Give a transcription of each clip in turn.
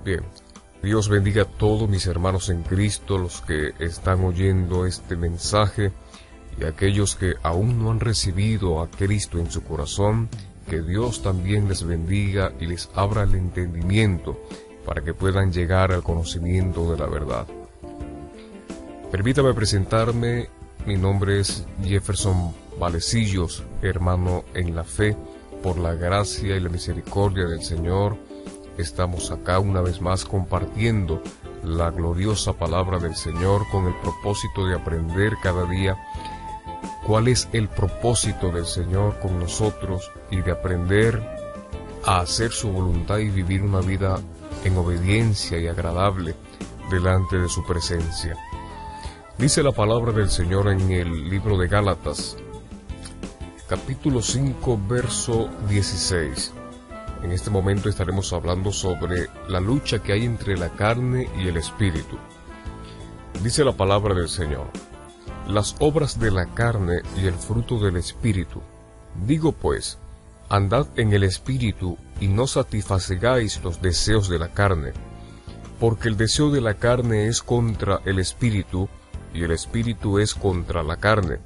Bien, Dios bendiga a todos mis hermanos en Cristo, los que están oyendo este mensaje y aquellos que aún no han recibido a Cristo en su corazón, que Dios también les bendiga y les abra el entendimiento para que puedan llegar al conocimiento de la verdad. Permítame presentarme, mi nombre es Jefferson Valecillos, hermano en la fe, por la gracia y la misericordia del Señor. Estamos acá una vez más compartiendo la gloriosa palabra del Señor con el propósito de aprender cada día cuál es el propósito del Señor con nosotros y de aprender a hacer su voluntad y vivir una vida en obediencia y agradable delante de su presencia. Dice la palabra del Señor en el libro de Gálatas, capítulo 5, verso 16. En este momento estaremos hablando sobre la lucha que hay entre la carne y el espíritu. Dice la palabra del Señor: las obras de la carne y el fruto del espíritu. Digo pues, andad en el espíritu y no satisfagáis los deseos de la carne, porque el deseo de la carne es contra el espíritu y el espíritu es contra la carne,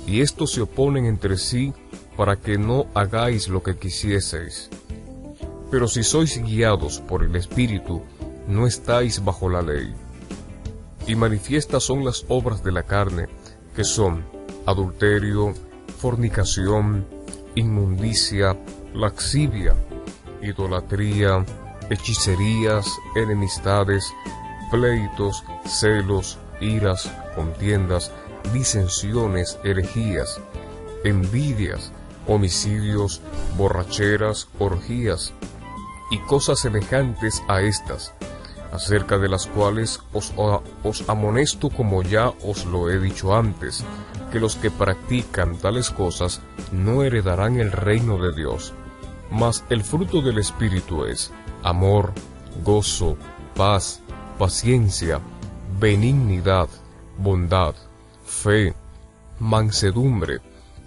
y estos se oponen entre sí para que no hagáis lo que quisieseis. Pero si sois guiados por el Espíritu, no estáis bajo la ley. Y manifiestas son las obras de la carne, que son adulterio, fornicación, inmundicia, lascivia, idolatría, hechicerías, enemistades, pleitos, celos, iras, contiendas, disensiones, herejías, envidias, homicidios, borracheras, orgías, y cosas semejantes a estas, acerca de las cuales os amonesto, como ya os lo he dicho antes, que los que practican tales cosas no heredarán el reino de Dios. Mas el fruto del Espíritu es amor, gozo, paz, paciencia, benignidad, bondad, fe, mansedumbre,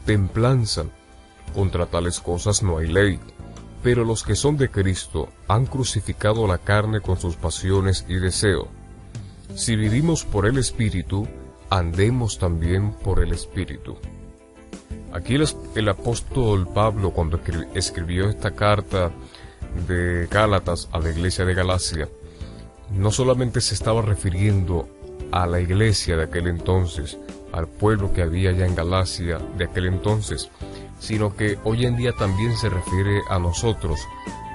templanza. Contra tales cosas no hay ley. Pero los que son de Cristo han crucificado la carne con sus pasiones y deseo. Si vivimos por el Espíritu, andemos también por el Espíritu. Aquí el apóstol Pablo, cuando escribió esta carta de Gálatas a la iglesia de Galacia, no solamente se estaba refiriendo a la iglesia de aquel entonces, al pueblo que había ya en Galacia de aquel entonces, sino que hoy en día también se refiere a nosotros.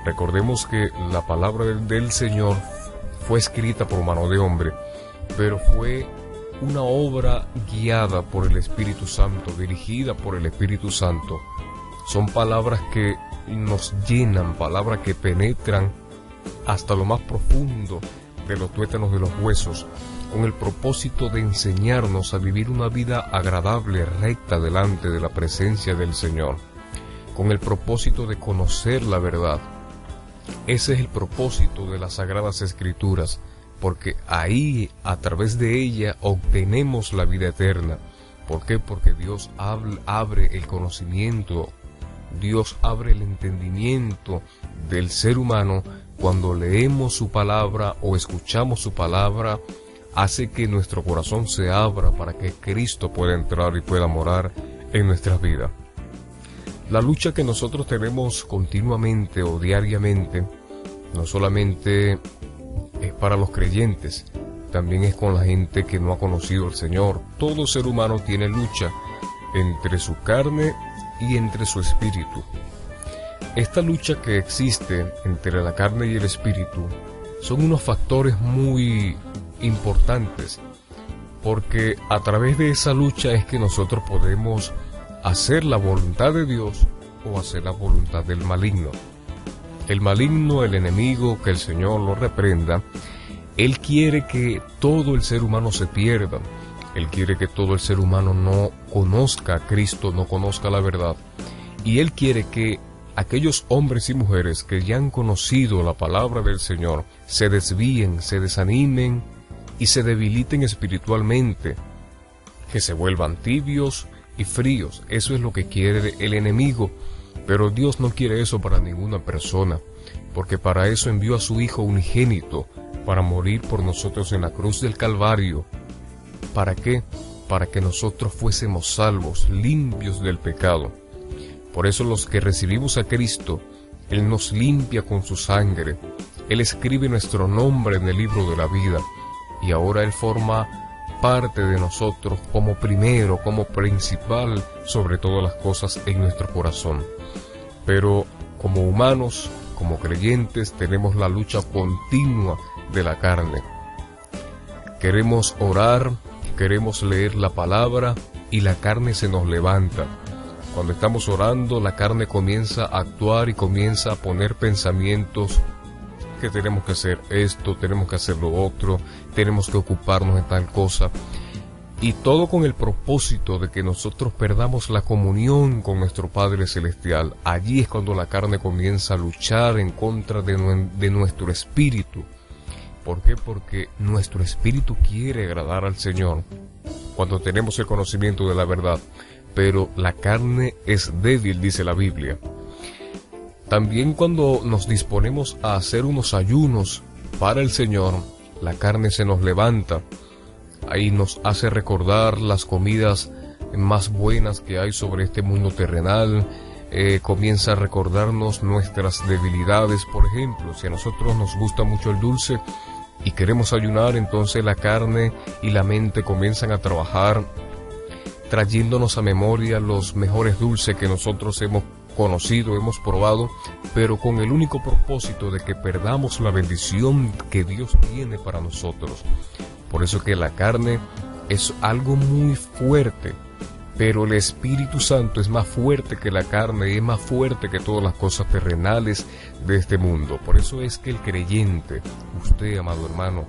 Recordemos que la palabra del Señor fue escrita por mano de hombre, pero fue una obra guiada por el Espíritu Santo, dirigida por el Espíritu Santo. Son palabras que nos llenan, palabras que penetran hasta lo más profundo de los tuétanos de los huesos, con el propósito de enseñarnos a vivir una vida agradable, recta delante de la presencia del Señor, con el propósito de conocer la verdad. Ese es el propósito de las Sagradas Escrituras, porque ahí, a través de ella, obtenemos la vida eterna. ¿Por qué? Porque Dios abre el conocimiento, Dios abre el entendimiento del ser humano cuando leemos su palabra o escuchamos su palabra. Hace que nuestro corazón se abra para que Cristo pueda entrar y pueda morar en nuestras vidas. La lucha que nosotros tenemos continuamente o diariamente, no solamente es para los creyentes, también es con la gente que no ha conocido al Señor. Todo ser humano tiene lucha entre su carne y entre su espíritu. Esta lucha que existe entre la carne y el espíritu son unos factores muy importantes, porque a través de esa lucha es que nosotros podemos hacer la voluntad de Dios o hacer la voluntad del maligno. El maligno, el enemigo, que el Señor lo reprenda, él quiere que todo el ser humano se pierda. Él quiere que todo el ser humano no conozca a Cristo, no conozca la verdad, y él quiere que aquellos hombres y mujeres que ya han conocido la palabra del Señor se desvíen, se desanimen y se debiliten espiritualmente, que se vuelvan tibios y fríos. Eso es lo que quiere el enemigo, pero Dios no quiere eso para ninguna persona. porque para eso envió a su Hijo unigénito, para morir por nosotros en la cruz del Calvario. ¿Para qué? Para que nosotros fuésemos salvos, limpios del pecado. Por eso los que recibimos a Cristo, Él nos limpia con su sangre, Él escribe nuestro nombre en el libro de la vida, y ahora Él forma parte de nosotros como primero, como principal sobre todas las cosas en nuestro corazón. Pero como humanos, como creyentes, tenemos la lucha continua de la carne. Queremos orar, queremos leer la palabra y la carne se nos levanta. Cuando estamos orando, la carne comienza a actuar y comienza a poner pensamientos que tenemos que hacer esto, tenemos que hacer lo otro, tenemos que ocuparnos de tal cosa. Y todo con el propósito de que nosotros perdamos la comunión con nuestro Padre Celestial. Allí es cuando la carne comienza a luchar en contra de nuestro espíritu. ¿Por qué? Porque nuestro espíritu quiere agradar al Señor cuando tenemos el conocimiento de la verdad. Pero la carne es débil, dice la Biblia. También cuando nos disponemos a hacer unos ayunos para el Señor, la carne se nos levanta. Ahí nos hace recordar las comidas más buenas que hay sobre este mundo terrenal. Comienza a recordarnos nuestras debilidades. Por ejemplo, si a nosotros nos gusta mucho el dulce y queremos ayunar, entonces la carne y la mente comienzan a trabajar, trayéndonos a memoria los mejores dulces que nosotros hemos conocido, hemos probado, pero con el único propósito de que perdamos la bendición que Dios tiene para nosotros. Por eso que la carne es algo muy fuerte, pero el Espíritu Santo es más fuerte que la carne y es más fuerte que todas las cosas terrenales de este mundo. Por eso es que el creyente, usted, amado hermano,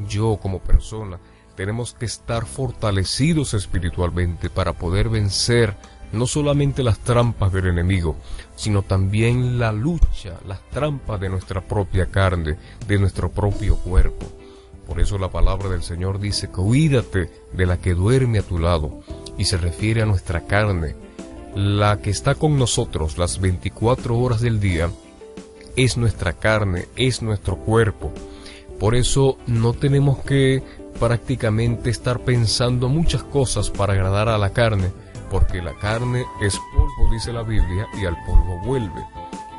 yo como persona, tenemos que estar fortalecidos espiritualmente para poder vencer no solamente las trampas del enemigo, sino también la lucha, las trampas de nuestra propia carne, de nuestro propio cuerpo. Por eso la palabra del Señor dice: cuídate de la que duerme a tu lado, y se refiere a nuestra carne, la que está con nosotros las 24 horas del día. Es nuestra carne, es nuestro cuerpo. Por eso no tenemos que prácticamente estar pensando muchas cosas para agradar a la carne, porque la carne es polvo, dice la Biblia, y al polvo vuelve.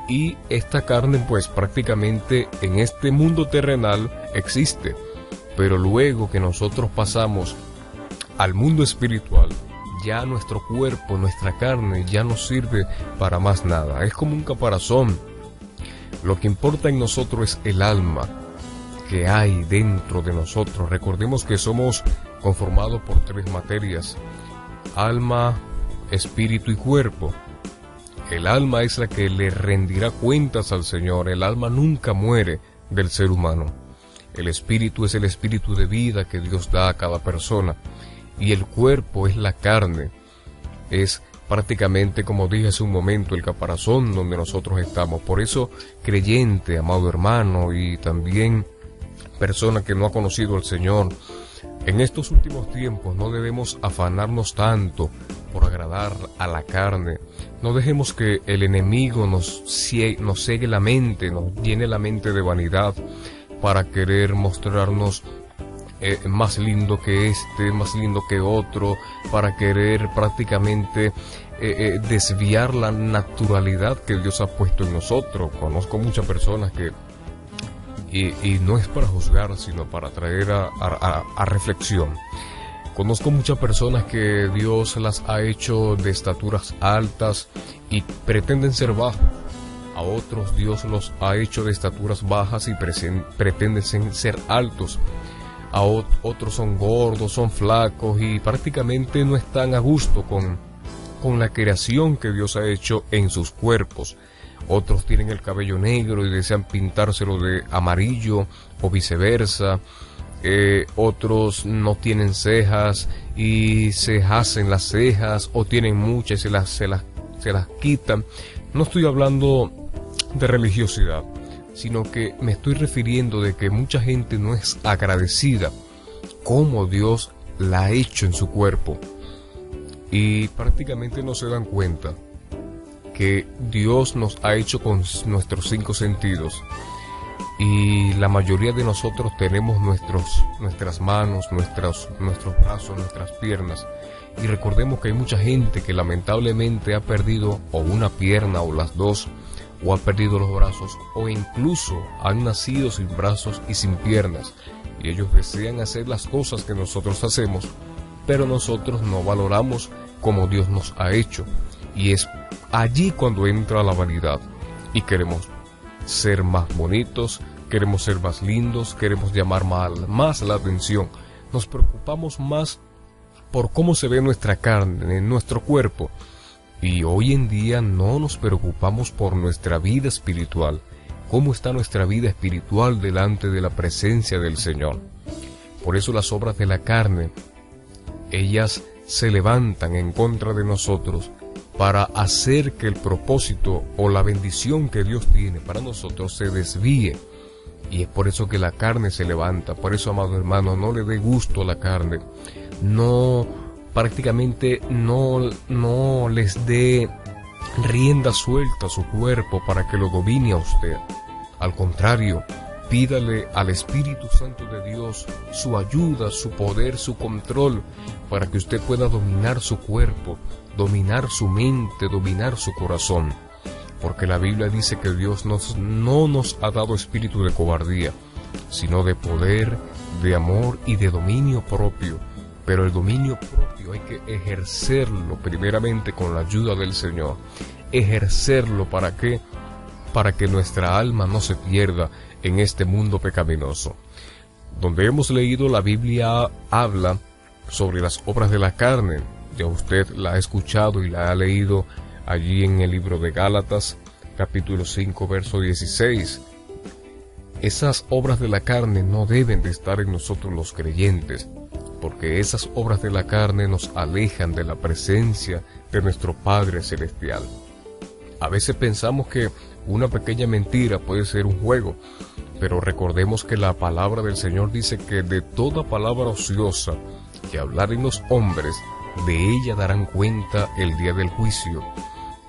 Y esta carne pues prácticamente en este mundo terrenal existe, pero luego que nosotros pasamos al mundo espiritual, ya nuestro cuerpo, nuestra carne ya no sirve para más nada, es como un caparazón. Lo que importa en nosotros es el alma que hay dentro de nosotros. Recordemos que somos conformados por 3 materias: alma, espíritu y cuerpo. El alma es la que le rendirá cuentas al Señor. El alma nunca muere del ser humano. El espíritu es el espíritu de vida que Dios da a cada persona. Y el cuerpo es la carne. Es prácticamente, como dije hace un momento, el caparazón donde nosotros estamos. Por eso, creyente, amado hermano, y también persona que no ha conocido al Señor, en estos últimos tiempos no debemos afanarnos tanto por agradar a la carne. No dejemos que el enemigo nos ciegue la mente, nos llene la mente de vanidad para querer mostrarnos más lindo que este, más lindo que otro, para querer prácticamente desviar la naturalidad que Dios ha puesto en nosotros. Conozco muchas personas que y no es para juzgar, sino para traer a reflexión. Conozco muchas personas que Dios las ha hecho de estaturas altas y pretenden ser bajos. A otros Dios los ha hecho de estaturas bajas y pretenden ser altos. A otros son gordos, son flacos y prácticamente no están a gusto con la creación que Dios ha hecho en sus cuerpos. Otros tienen el cabello negro y desean pintárselo de amarillo o viceversa. Otros no tienen cejas y se hacen las cejas, o tienen muchas y se las quitan. No estoy hablando de religiosidad, sino que me estoy refiriendo de que mucha gente no es agradecida como Dios la ha hecho en su cuerpo, y prácticamente no se dan cuenta que Dios nos ha hecho con nuestros 5 sentidos. Y la mayoría de nosotros tenemos nuestras manos, nuestros brazos, nuestras piernas. Y recordemos que hay mucha gente que lamentablemente ha perdido o una pierna o las dos, o ha perdido los brazos, o incluso han nacido sin brazos y sin piernas. Y ellos desean hacer las cosas que nosotros hacemos, pero nosotros no valoramos como Dios nos ha hecho. Y es allí cuando entra la vanidad. Y queremos ser más bonitos, queremos ser más lindos, queremos llamar más la atención. Nos preocupamos más por cómo se ve nuestra carne, en nuestro cuerpo. Y hoy en día no nos preocupamos por nuestra vida espiritual. ¿Cómo está nuestra vida espiritual delante de la presencia del Señor? Por eso las obras de la carne, ellas se levantan en contra de nosotros para hacer que el propósito o la bendición que Dios tiene para nosotros se desvíe. Y es por eso que la carne se levanta. Por eso, amado hermano, no le dé gusto a la carne. Prácticamente no les dé rienda suelta a su cuerpo para que lo domine a usted. Al contrario, pídale al Espíritu Santo de Dios su ayuda, su poder, su control, para que usted pueda dominar su cuerpo, dominar su mente, dominar su corazón. Porque la Biblia dice que Dios no nos ha dado espíritu de cobardía, sino de poder, de amor y de dominio propio. Pero el dominio propio hay que ejercerlo primeramente con la ayuda del Señor. Ejercerlo ¿para qué? Para que nuestra alma no se pierda en este mundo pecaminoso. Donde hemos leído, la Biblia habla sobre las obras de la carne. Ya usted la ha escuchado y la ha leído allí en el libro de Gálatas, capítulo 5, verso 16. Esas obras de la carne no deben de estar en nosotros los creyentes, porque esas obras de la carne nos alejan de la presencia de nuestro Padre Celestial. A veces pensamos que una pequeña mentira puede ser un juego, pero recordemos que la palabra del Señor dice que de toda palabra ociosa que hablaren los hombres, de ella darán cuenta el día del juicio.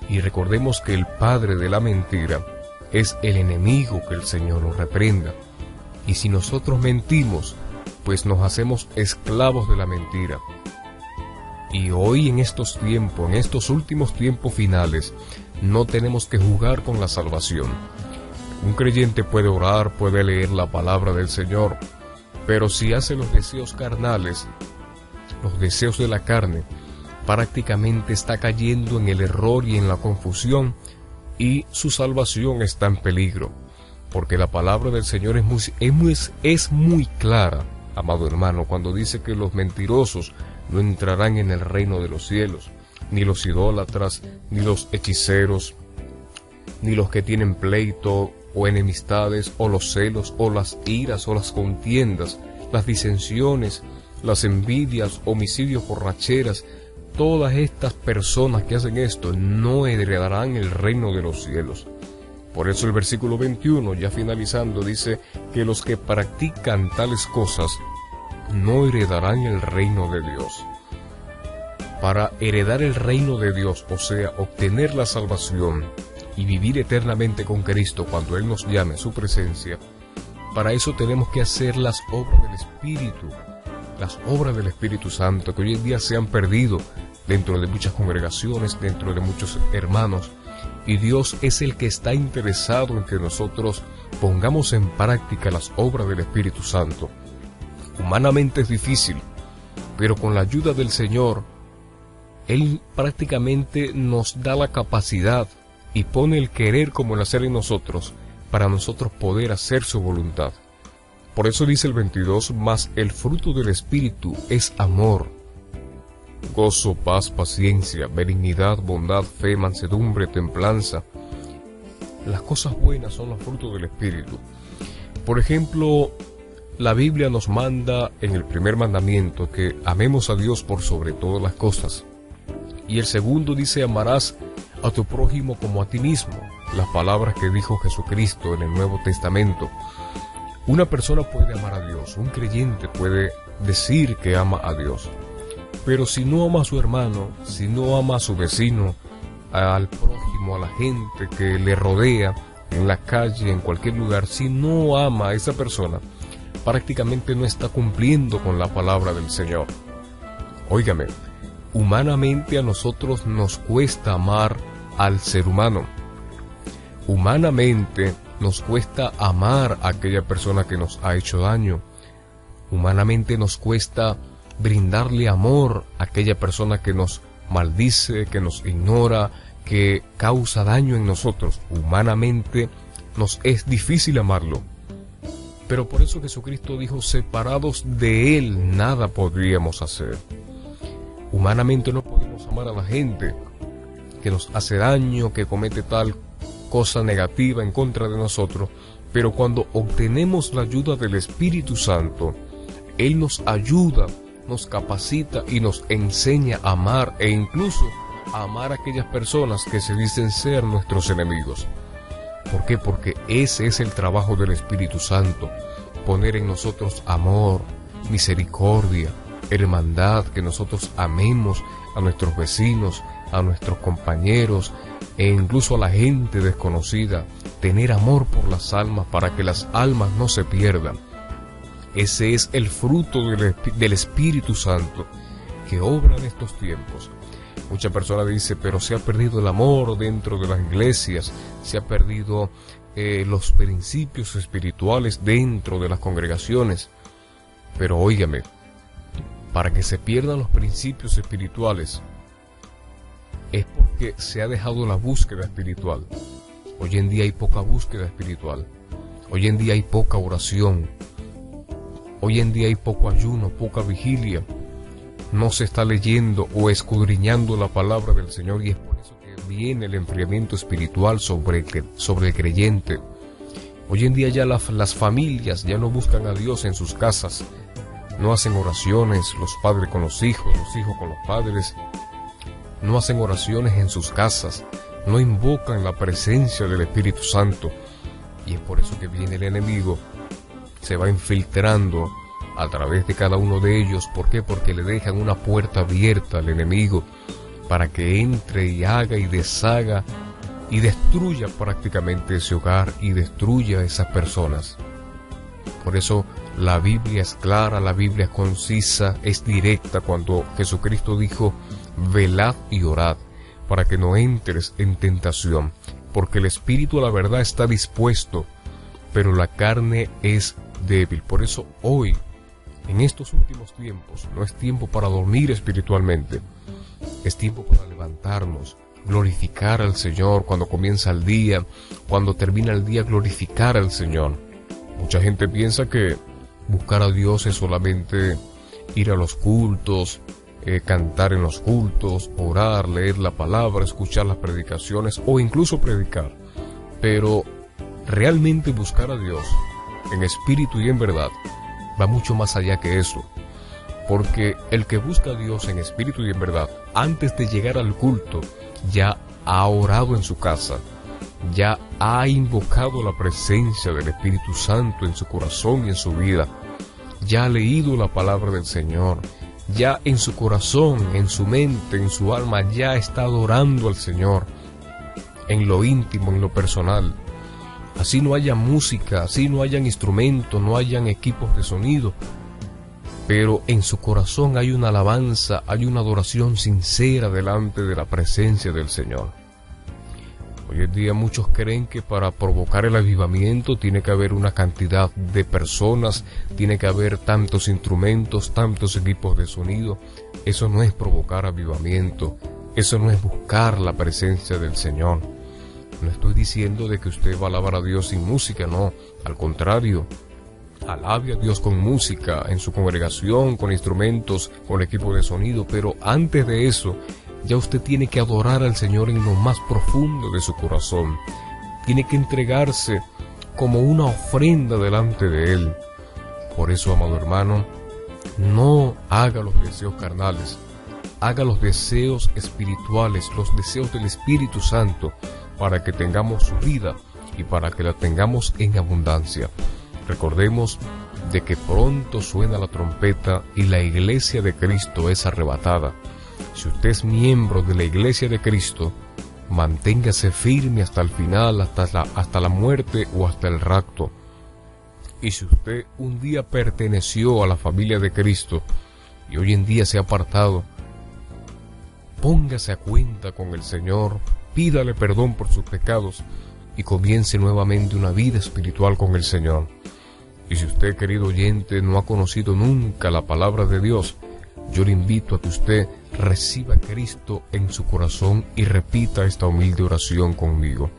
Y recordemos que el padre de la mentira es el enemigo, que el Señor nos reprenda. Y si nosotros mentimos, pues nos hacemos esclavos de la mentira. Y hoy en estos tiempos, en estos últimos tiempos finales, no tenemos que jugar con la salvación. Un creyente puede orar, puede leer la palabra del Señor, pero si hace los deseos carnales, los deseos de la carne, prácticamente está cayendo en el error y en la confusión, y su salvación está en peligro, porque la palabra del Señor es muy clara, amado hermano, cuando dice que los mentirosos no entrarán en el reino de los cielos, ni los idólatras, ni los hechiceros, ni los que tienen pleito o enemistades, o los celos, o las iras, o las contiendas, las disensiones, las envidias, homicidios, borracheras. Todas estas personas que hacen esto no heredarán el reino de los cielos. Por eso el versículo 21, ya finalizando, dice que los que practican tales cosas no heredarán el reino de Dios. Para heredar el reino de Dios, o sea, obtener la salvación y vivir eternamente con Cristo cuando Él nos llame a su presencia, para eso tenemos que hacer las obras del Espíritu, las obras del Espíritu Santo, que hoy en día se han perdido dentro de muchas congregaciones, dentro de muchos hermanos, y Dios es el que está interesado en que nosotros pongamos en práctica las obras del Espíritu Santo. Humanamente es difícil, pero con la ayuda del Señor, Él prácticamente nos da la capacidad y pone el querer como el hacer en nosotros, para nosotros poder hacer su voluntad. Por eso dice el 22, mas el fruto del Espíritu es amor, gozo, paz, paciencia, benignidad, bondad, fe, mansedumbre, templanza. Las cosas buenas son los frutos del Espíritu. Por ejemplo, la Biblia nos manda en el primer mandamiento que amemos a Dios por sobre todas las cosas. Y el segundo dice, amarás a tu prójimo como a ti mismo. Las palabras que dijo Jesucristo en el Nuevo Testamento. Una persona puede amar a Dios, un creyente puede decir que ama a Dios, pero si no ama a su hermano, si no ama a su vecino, al prójimo, a la gente que le rodea, en la calle, en cualquier lugar, si no ama a esa persona, prácticamente no está cumpliendo con la palabra del Señor. Óigame, humanamente a nosotros nos cuesta amar al ser humano. Humanamente nos cuesta amar a aquella persona que nos ha hecho daño. Humanamente nos cuesta brindarle amor a aquella persona que nos maldice, que nos ignora, que causa daño en nosotros. Humanamente nos es difícil amarlo. Pero por eso Jesucristo dijo, separados de Él nada podríamos hacer. Humanamente no podemos amar a la gente que nos hace daño, que comete tal cosa negativa en contra de nosotros, pero cuando obtenemos la ayuda del Espíritu Santo, Él nos ayuda, nos capacita y nos enseña a amar e incluso a amar a aquellas personas que se dicen ser nuestros enemigos. ¿Por qué? Porque ese es el trabajo del Espíritu Santo, poner en nosotros amor, misericordia, hermandad, que nosotros amemos a nuestros vecinos, a nuestros compañeros e incluso a la gente desconocida, tener amor por las almas para que las almas no se pierdan. Ese es el fruto del Espíritu Santo que obra en estos tiempos. Mucha persona dice, pero se ha perdido el amor dentro de las iglesias, se ha perdido los principios espirituales dentro de las congregaciones. Pero óigame, para que se pierdan los principios espirituales, es porque se ha dejado la búsqueda espiritual. Hoy en día hay poca búsqueda espiritual. Hoy en día hay poca oración. Hoy en día hay poco ayuno, poca vigilia. No se está leyendo o escudriñando la palabra del Señor, y es por eso que viene el enfriamiento espiritual sobre el creyente. Hoy en día ya las familias ya no buscan a Dios en sus casas. No hacen oraciones, los padres con los hijos con los padres. No hacen oraciones en sus casas, no invocan la presencia del Espíritu Santo. Y es por eso que viene el enemigo, se va infiltrando a través de cada uno de ellos. ¿Por qué? Porque le dejan una puerta abierta al enemigo para que entre y haga y deshaga y destruya prácticamente ese hogar y destruya a esas personas. Por eso la Biblia es clara, la Biblia es concisa, es directa cuando Jesucristo dijo, velad y orad para que no entres en tentación, porque el espíritu a la verdad está dispuesto, pero la carne es débil. Por eso hoy, en estos últimos tiempos, no es tiempo para dormir espiritualmente, es tiempo para levantarnos, glorificar al Señor cuando comienza el día, cuando termina el día, glorificar al Señor. Mucha gente piensa que buscar a Dios es solamente ir a los cultos, cantar en los cultos, orar, leer la palabra, escuchar las predicaciones o incluso predicar. Pero realmente buscar a Dios en espíritu y en verdad va mucho más allá que eso. Porque el que busca a Dios en espíritu y en verdad, antes de llegar al culto, ya ha orado en su casa, ya ha invocado la presencia del Espíritu Santo en su corazón y en su vida, ya ha leído la palabra del Señor, ya en su corazón, en su mente, en su alma, ya está adorando al Señor, en lo íntimo, en lo personal. Así no haya música, así no hayan instrumentos, no hayan equipos de sonido, pero en su corazón hay una alabanza, hay una adoración sincera delante de la presencia del Señor. Hoy en día muchos creen que para provocar el avivamiento tiene que haber una cantidad de personas, tiene que haber tantos instrumentos, tantos equipos de sonido. Eso no es provocar avivamiento, eso no es buscar la presencia del Señor. No estoy diciendo de que usted va a alabar a Dios sin música, no, al contrario. Alabe a Dios con música, en su congregación, con instrumentos, con equipo de sonido, pero antes de eso, ya usted tiene que adorar al Señor en lo más profundo de su corazón. Tiene que entregarse como una ofrenda delante de Él. Por eso, amado hermano, no haga los deseos carnales, haga los deseos espirituales, los deseos del Espíritu Santo, para que tengamos su vida y para que la tengamos en abundancia. Recordemos de que pronto suena la trompeta y la iglesia de Cristo es arrebatada. Si usted es miembro de la iglesia de Cristo, manténgase firme hasta el final, hasta la muerte o hasta el rapto. Y si usted un día perteneció a la familia de Cristo y hoy en día se ha apartado, póngase a cuenta con el Señor, pídale perdón por sus pecados y comience nuevamente una vida espiritual con el Señor. Y si usted, querido oyente, no ha conocido nunca la palabra de Dios, yo le invito a que usted reciba a Cristo en su corazón y repita esta humilde oración conmigo.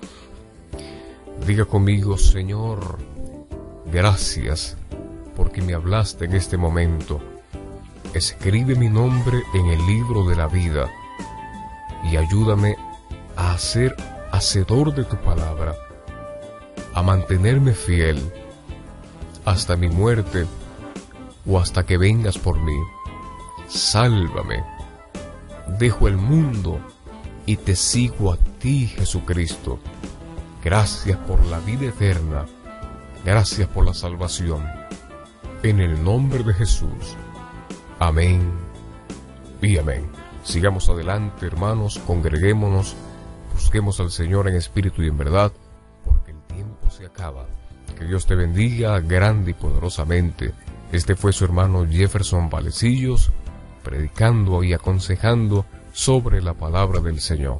Diga conmigo: Señor, gracias porque me hablaste en este momento. Escribe mi nombre en el libro de la vida y ayúdame a ser hacedor de tu palabra, a mantenerme fiel hasta mi muerte o hasta que vengas por mí. Sálvame, dejo el mundo y te sigo a ti, Jesucristo. Gracias por la vida eterna, gracias por la salvación. En el nombre de Jesús. Amén y amén. Sigamos adelante, hermanos, congreguémonos, busquemos al Señor en espíritu y en verdad, porque el tiempo se acaba. Que Dios te bendiga grande y poderosamente. Este fue su hermano Jefferson Valecillos, predicando y aconsejando sobre la palabra del Señor.